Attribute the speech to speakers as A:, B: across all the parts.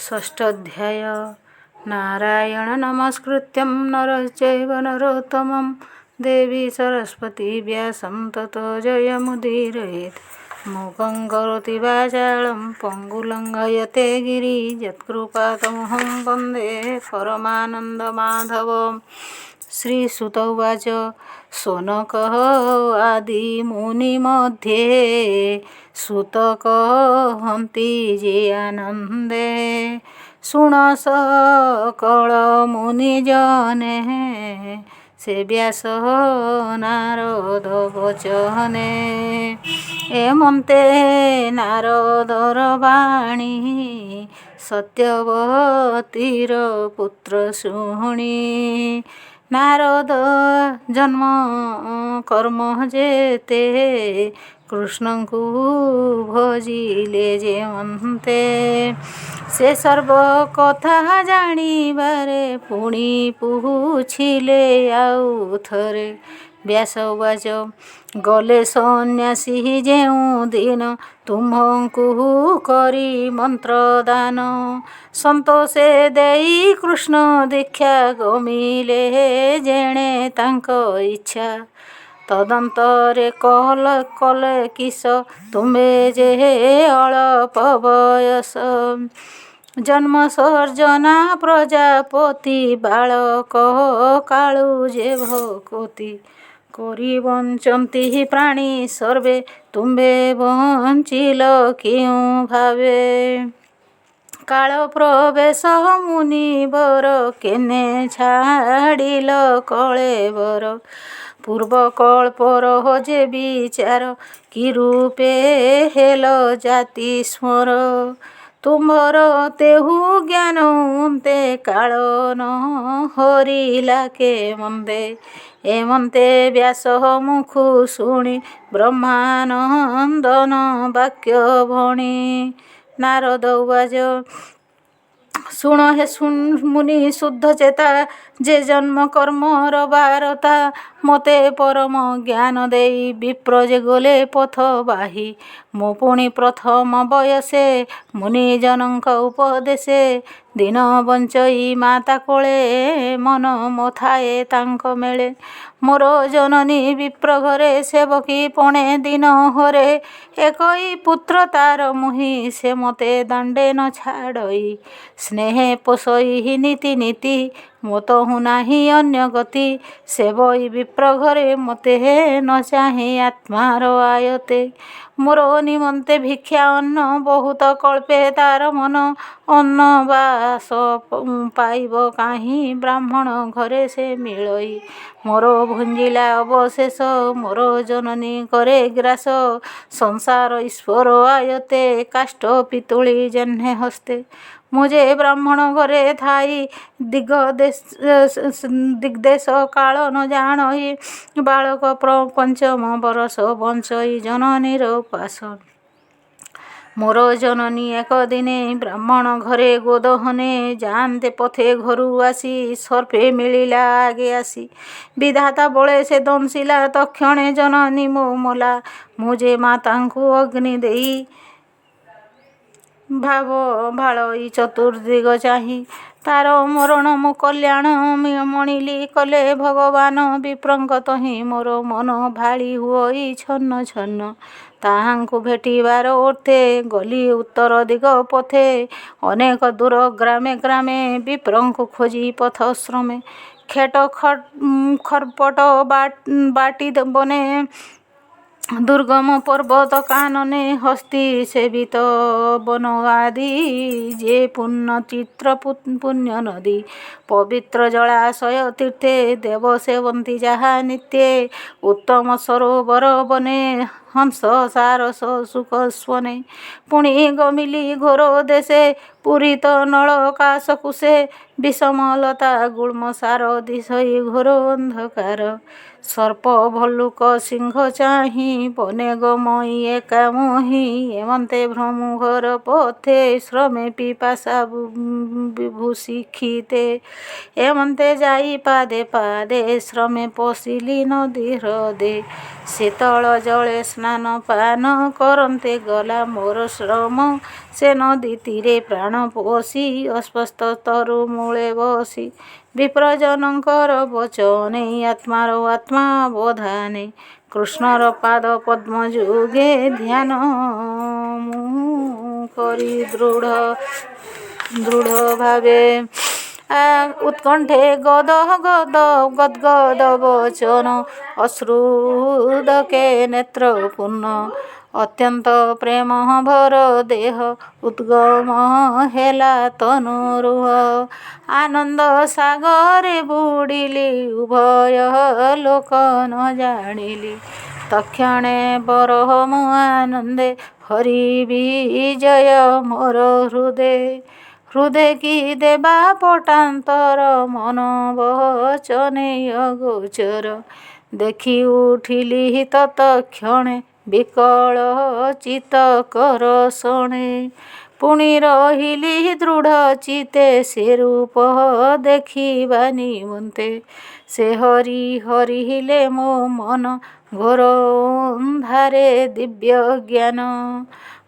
A: षष्ठाध्याय नारायण नमस्कृत्यं नरं चैव नरोत्तमं देवी सरस्वती व्यासं ततो जयमुदीरयेत्। मूकं करोति वाचालं पङ्गुलङ्घयते गिरिं यत्कृपातमहं वन्दे परमानन्दमाधवम्। श्रीसुत उवाच शौनकः आदिमुनिमध्ये सुतकहन्ति ये आनन्दे शुण सकल मुनिजने से व्यास नारद वचने। एमन्ते नारदर बाणी सत्यवतीर पुत्र शुणी। नारद जन्म कर्म जेते कृष्णଙ୍କୁ भजिले जेमन्ते से सर्व कथा जानिबारे पुणी पुछिले आउ थरे। व्यास उवाच गले सन्यासी जेउ दिन तुमଙ୍କୁ करी मंत्रदान संतोषे देई कृष्ण दीक्षा गमिले जेणे तांक इच्छा। तदंतरे कले किस तुम्हे जे अल्प बयस जन्म सर्जना प्रजापति बालक कालु जे भकति करी बंचंती प्राणी सर्वे तुम्हे बंचिल क्यों भावे। काल प्रवेश मुनिवर केने छाड़िल कलेवर पूर्व कल्पर जे विचार कि रूपे हेल जाति स्मर तुम्हर तेहु ज्ञान उन्ते काल न हरिला के मंदे। एमन्ते व्यास मुखु शुणी ब्रह्मानंदन वाक्य भणी। नारद उवाच शुण हे मुनि शुद्ध चेता जे जन्म कर्मर बारता मते परम ज्ञान देई विप्र जे गले पथ बाही। मो पुणी प्रथम बयसे मुनिजनक उपदेशे दिन बंचई माता कोले मन मथाए तांक मेले। मोर जननी विप्र घरे सेवकी पणे दिन हरे एकई पुत्र तार मुहि से मते दंडे न छाड़ई। स्नेहे पोषई नीति नीति मत हुनाही अन्य गति सेवई विप्र घरे मते न चाहे आत्मार आयते। मोर निमंते भिक्षा अन्न बहुत कल्पे तार मन अन्न बास पाइब काहीं ब्राह्मण घरे से मिलई। मोर भुंजिला अवशेष मोर जननी करे ग्रास संसार ईश्वर आयते काष्ठ पितुली जह्ने हस्ते। मुझे ब्राह्मण घरे थाई दिग्देश काल न जानई बालक पंचम बरस बंचई जननीर उपास। मोर जननी एक दिने ब्राह्मण घरे गोदहने जानते पथे घरु आसी सर्पे मिलिला आगे आसी। विधाता बळे से दंशिला तक्षणे जननी मो मला मुझे मातांकु अग्नि देई भाव भालई चतुर्दिग चाही। तार मरण मो कल्याण मणिली कले भगवान विप्रंक तही मोर मन भाली हुई छन्न छन्न। ताहांकु भेटिबार अर्थे गली उत्तर दिग पथे अनेक दूर ग्रामे ग्रामे विप्रंकु खोजी पथ श्रमे। खेट खरपट बाटी बने दुर्गम पर्वत कानने हस्ती सेवित वन आदि जे पुण्य चित्र पुण्य नदी पवित्र जलाशय तीर्थे देव सेवंती जहा नित्ये उत्तम सरोवर बने हंस सारस सुख स्वने। पुणी गमिली घोर देशे पूरित नलकाश कुशे विषमलता गुल्म सार दिशई घोर अंधकार। सर्प भल्लुक सिंह चाही बने गमई एका मोही एमन्ते भ्रमु घर पथे श्रमे पिपासा विभूषिखिते। एमन्ते जाई पादे पादे श्रमे पशिली नदी हृदे शीतल जले ସ୍ନାନ ପାନ କରନ୍ତେ ଗଲା ମୋର ଶ୍ରମ। ସେ ନଦୀ ତୀରେ ପ୍ରାଣ ପୋଷି ଅସ୍ପଷ୍ଟ ତରୁ ମୂଳେ ବସି ବିପ୍ରଜନଙ୍କର ବଚନେ ଆତ୍ମାର ଆତ୍ମା ବୋଧାନେ କୃଷ୍ଣର ପାଦ ପଦ୍ମ ଯୁଗେ ଧ୍ୟାନ ମୁଁ କରି ଦୃଢ଼ ଭାବେ ଉତ୍କଣ୍ଠେ ଗଦ୍ଗଦ ବଚନ ଅଶ୍ରୁଦକେ ନେତ୍ର ପୂର୍ଣ୍ଣ ଅତ୍ୟନ୍ତ ପ୍ରେମ ଭର ଦେହ ଉଦ୍ଗମ ହେଲା ତନୁରୁହ ଆନନ୍ଦ ସାଗରେ ବୁଡ଼ିଲି ଉଭୟ ଲୋକ ନ ଜାଣିଲି ତକ୍ଷଣେ ବରହ ମୁଁ ଆନନ୍ଦେ ହରି ବିଜୟ ମୋର ହୃଦେ କି ଦେବା ପଟାନ୍ତର ମନ ବଚନେ ଅଗୋଚର ଦେଖି ଉଠିଲି ତତକ୍ଷଣେ ବିକଳ ଚିତ କର ଶଣେ ପୁଣି ରହିଲି ଦୃଢ଼ ଚିତେ ସେ ରୂପ ଦେଖିବା ନିମନ୍ତେ ସେ ହରିଲେ ମୋ ମନ ଘୋର ଅନ୍ଧାରେ ଦିବ୍ୟ ଜ୍ଞାନ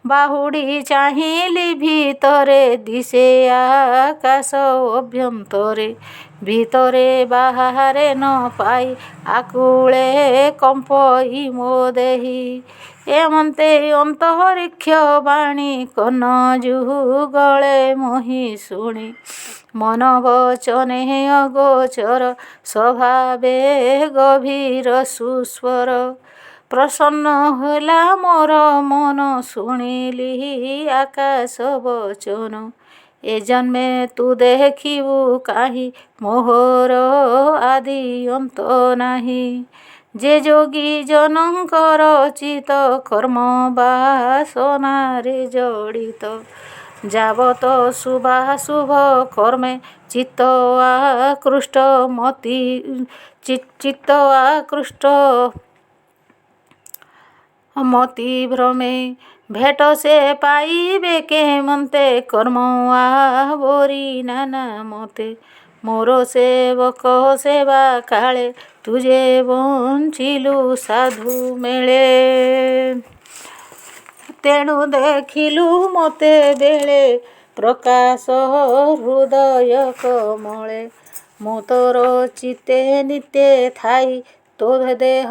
A: ବାହୁଡ଼ି ଚାହିଁଲି ଭିତରେ ଦିଶେ ଆକାଶ ଭିତରେ ବାହାରେ ନ ପାଇ ଆକୁଳେ କମ୍ପଇ ମୋ ଦେହି ଏମନ୍ତେ ଅନ୍ତରିକ୍ଷ ବାଣୀ କର୍ଣ୍ଣ ଯୁଗଳେ ମୋହି ଶୁଣି ମନ ବଚନେ ଅଗୋଚର ସ୍ୱଭାବେ ଗଭୀର ସୁସ୍ୱର ପ୍ରସନ୍ନ ହେଲା ମୋର ମନ ଶୁଣିଲି ଆକାଶ ବଚନ ଏ ଜନ୍ମେ ତୁ ଦେଖିବୁ କାହିଁ ମୋହର ଆଦି ଅନ୍ତ ନାହିଁ ଯେ ଯୋଗୀ ଜନଙ୍କର ଚିତ କର୍ମ ବାସନାରେ ଜଡ଼ିତ ଯାବତ ଶୁଭାଶୁଭ କର୍ମେ ଚିତ୍ତ ଆକୃଷ୍ଟ ମତି ଭ୍ରମେ ଭେଟ ସେ ପାଇବେ କେମନ୍ତେ କର୍ମ ଆବୋରି ନାନା ମତେ ମୋର ସେବକ ସେବା କାଳେ ତୁଜେ ବଞ୍ଚିଲୁ ସାଧୁ ମେଳେ ତେଣୁ ଦେଖିଲୁ ମୋତେ ବେଳେ ପ୍ରକାଶ ହୃଦୟ କମଳେ ମୁଁ ତୋର ଚିତେ ନିତେ ଥାଇ ତୋ ଦେହ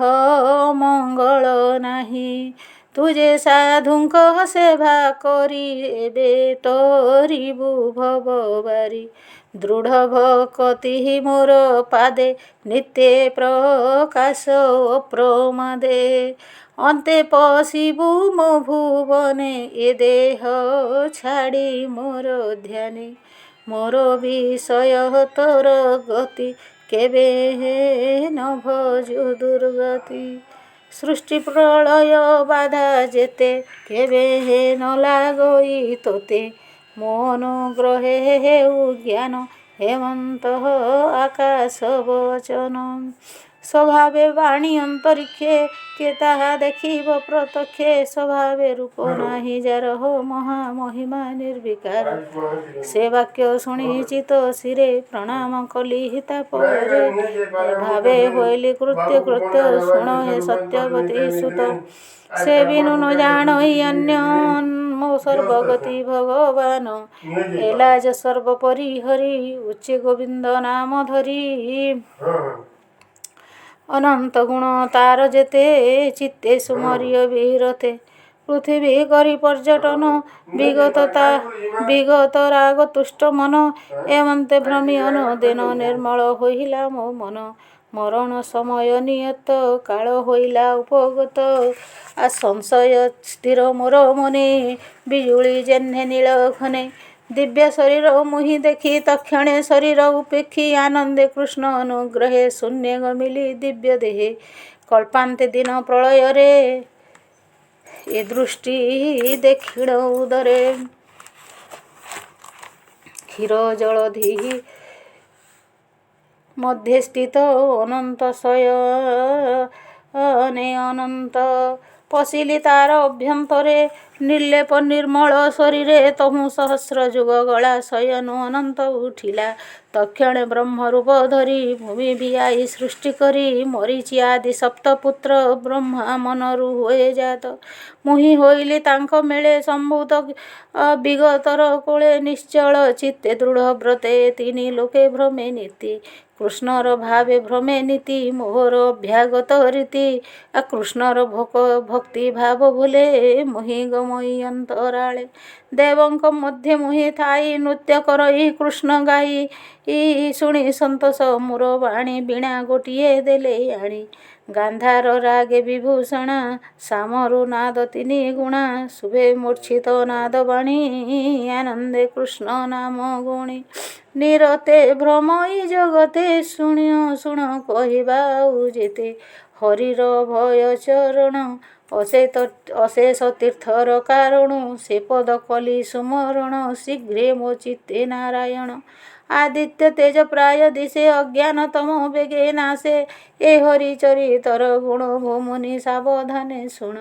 A: ମଙ୍ଗଳ ନାହିଁ ତୁ ଯେ ସାଧୁଙ୍କ ସେବା କରି ଏବେ ତରିବୁ ଭବବାରି ଦୃଢ଼ ଭକତି ମୋର ପାଦେ ନିତ୍ୟ ପ୍ରକାଶ ଅପ୍ରମାଦେ ଅନ୍ତେ ପଶିବୁ ମୋ ଭୁବନେ ଏ ଦେହ ଛାଡ଼ି ମୋର ଧ୍ୟାନେ ମୋର ବିଷୟ ତୋର ଗତି କେବେ ନ ଭଜୁ ଦୁର୍ଗତି ସୃଷ୍ଟି ପ୍ରଳୟ ବାଧା ଯେତେ କେବେ ନ ଲାଗୋଇ ତୋତେ ମୋ ଅନୁଗ୍ରହେ ହେଉ ଜ୍ଞାନ ହେମନ୍ତ ଆକାଶ ବଚନ ସ୍ୱଭାବେ ବାଣୀ ଅନ୍ତରିକ୍ଷେ କେ ତାହା ଦେଖିବ ପ୍ରତ୍ୟକ୍ଷେ ସ୍ୱଭାବେ ରୂପ ନାହିଁ ଯାର ମହାମହିମା ନିର୍ବିକାର ସେ ବାକ୍ୟ ଶୁଣି ଚିତ୍ତ ଶିରେ ପ୍ରଣାମ କଲି ତାପରେ ଭାବେ ହୋଇଲି କୃତ୍ୟ ଶୁଣ ହେ ସତ୍ୟବତୀ ସୁତ ସେ ବିନୁ ନ ଜାଣଇ ଅନ୍ୟ ମୋ ସର୍ବଗତି ଭଗବାନ ଏଲାଜ ସର୍ବପରି ହରି ଉଚ୍ଚେ ଗୋବିନ୍ଦ ନାମ ଧରି ଅନନ୍ତ ଗୁଣ ତାର ଯେତେ ଚିତ୍ତେ ସୁମରିୟ ବିରତେ ପୃଥିବୀ କରି ପର୍ଯ୍ୟଟନ ବିଗତ ରାଗ ତୁଷ୍ଟ ମନ ଏମନ୍ତେ ଭ୍ରମି ଅନୁଦିନ ନିର୍ମଳ ହୋଇଲା ମୋ ମନ ମରଣ ସମୟ ନିୟତ କାଳ ହୋଇଲା ଉପଗତ ସଂଶୟ ସ୍ଥିର ମୋର ମନେ ବିଜୁଳି ଯେହ୍ନେ ନୀଳ ଘନେ ଦିବ୍ୟ ଶରୀର ମୁହିଁ ଦେଖି ତକ୍ଷଣେ ଶରୀର ଉପେକ୍ଷୀ ଆନନ୍ଦେ କୃଷ୍ଣ ଅନୁଗ୍ରହେ ଶୂନ୍ୟ ଗମିଲି ଦିବ୍ୟ ଦେହେ କଳ୍ପାନ୍ତେ ଦିନ ପ୍ରଳୟରେ ଏ ଦୃଷ୍ଟି ଦେଖିଣ ଉଦରେ କ୍ଷୀର ଜଳଧି ମଧ୍ୟେ ସ୍ଥିତ ଅନନ୍ତ ଶୟନେ ଅନନ୍ତ ପଶିଲି ତାର ଅଭ୍ୟନ୍ତରେ ନିର୍ଲେପ ନିର୍ମଳ ଶରୀରେ ତହୁଁ ସହସ୍ର ଯୁଗ ଗଳା ଶୟନ ଅନନ୍ତ ଉଠିଲା। ତକ୍ଷଣେ ବ୍ରହ୍ମରୂପ ଧରି ଭୂମି ବିଆଇ ସୃଷ୍ଟି କରି ମରିଚି ଆଦି ସପ୍ତପୁତ୍ର ବ୍ରହ୍ମା ମନରୁ ହୁଏ ଜାତ। ମୁହିଁ ହୋଇଲି ତାଙ୍କ ମେଳେ ସମ୍ଭୂତ ବିଗତର କୋଳେ ନିଶ୍ଚଳ ଚିତ୍ତେ ଦୃଢ଼ ବ୍ରତେ ତିନି ଲୋକେ ଭ୍ରମେ ନୀତି। କୃଷ୍ଣର ଭାବେ ଭ୍ରମେ ନୀତି ମୋହର ଅଭ୍ୟାଗତ ରୀତି। କୃଷ୍ଣର ଭକ୍ତି ଭାବ ଭୁଲେ ମୁହିଁ ଗମଇ ଅନ୍ତରାଳେ। ଦେବଙ୍କ ମଧ୍ୟରେ ମୁହିଁ ଥାଇ ନୃତ୍ୟ କରଇ କୃଷ୍ଣ ଗାଇ ଶୁଣି ସନ୍ତୋଷ ମୋର ବାଣୀ ବୀଣା ଗୋଟିଏ ଦେଲେ ଆଣି। ଗାନ୍ଧାର ରାଗେ ବିଭୂଷଣା ସାମରୁ ନାଦ ତିନି ଗୁଣା। ଶୁଭେ ମୂର୍ଚ୍ଛିତ ନାଦ ବାଣୀ ଆନନ୍ଦେ କୃଷ୍ଣ ନାମ ଗୁଣି। ନିରତେ ଭ୍ରମଇ ଜଗତେ ଶୁଣ କହିବା ଯେତେ। ହରିର ଭୟ ଚରଣ ଅଶେଷ ତୀର୍ଥର କାରଣ। ସେ ପଦ କଲି ସୁମରଣ ଶୀଘ୍ରେ ମୋ ଚିତ୍ତେ ନାରାୟଣ। ଆଦିତ୍ୟ ତେଜ ପ୍ରାୟ ଦିଶେ ଅଜ୍ଞାନ ତମ ବେଗେ ନାଶେ। ଏ ହରି ଚରିତର ଗୁଣ ଭୂମୁନି ସାବଧାନେ ଶୁଣ।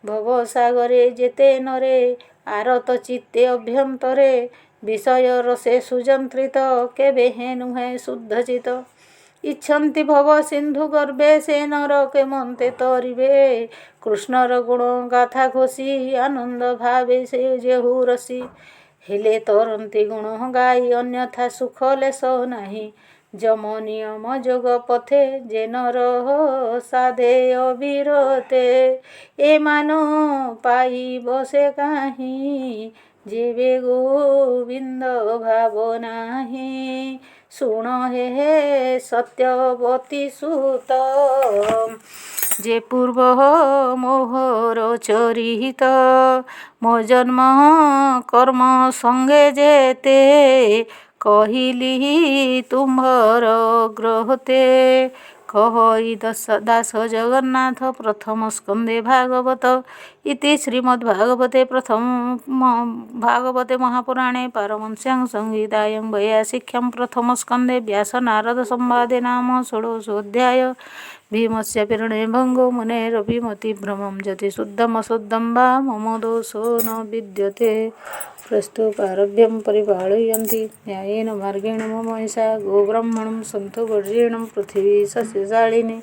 A: ଭବସାଗରେ ଯେତେ ନରେ ଆରତ ଚିତ୍ତେ ଅଭ୍ୟନ୍ତରେ। ବିଷୟ ରସେ ସୁଯନ୍ତ୍ରିତ କେବେ ହେ ନୁହେଁ ଶୁଦ୍ଧ ଚିତ। ଇଚ୍ଛନ୍ତି ଭବ ସିନ୍ଧୁ ଗର୍ଭେ ସେ ନର କେମନ୍ତେ ତରିବେ। କୃଷ୍ଣର ଗୁଣ ଗାଥା ଘୋଷି ଆନନ୍ଦ ଭାବେ ସେ ଯେହୁ ରସି। ହେଲେ ତରନ୍ତି ଗୁଣ ଗାଇ ଅନ୍ୟଥା ସୁଖ ଲେଶ ନାହିଁ। ଯମ ନିୟମ ଯୋଗ ପଥେ ଯେ ନର ସାଧେ ଅବିରତେ। ଏମାନ ପାଇବ ସେ କାହିଁ ଯେବେ ଗୋବିନ୍ଦ ଭାବ ନାହିଁ। ଶୁଣ ହେ ସତ୍ୟବତୀ ସୁତ ଯେ ପୂର୍ବ ମୋହର ଚରିତ। ମୋ ଜନ୍ମ କର୍ମ ସଙ୍ଗେ ଯେତେ କହିଲି ତୁମ୍ଭର ଗ୍ରହତେ। କହଇ ଦାସ ଜଗନ୍ନାଥ ପ୍ରଥମ ସ୍କନ୍ଧେ ଭାଗବତ। ଇତି ଶ୍ରୀମଦ୍ଭାଗବତେ ଭାଗବତେ ମହାପୁରାଣେ ପାରମହଂସ୍ୟାଂ ସଂହିତାୟାଂ 82କ୍ଷାଂ ପ୍ରଥମ ସ୍କନ୍ଧେ ବ୍ୟାସ ନାରଦ ସମ୍ବାଦେ ନାମ ଷୋଡ଼ଶୋऽଧ୍ୟାୟ। ଭୀମସ୍ୟ ପ୍ରେରଣେ ଭଙ୍ଗो ମୁନେରପି ଭ୍ରମଂ ଯତି ଶୁଦ୍ଧଂ ଅଶୁଦ୍ଧଂ वा मम दोषो न विद्यते। प्रस्तुतारभ्यं परिपालयन्ति न्यायेन मार्गेण मम महिषा गोब्राह्मणं सन्तु वर्जेण पृथिवी सस्यशालिनी।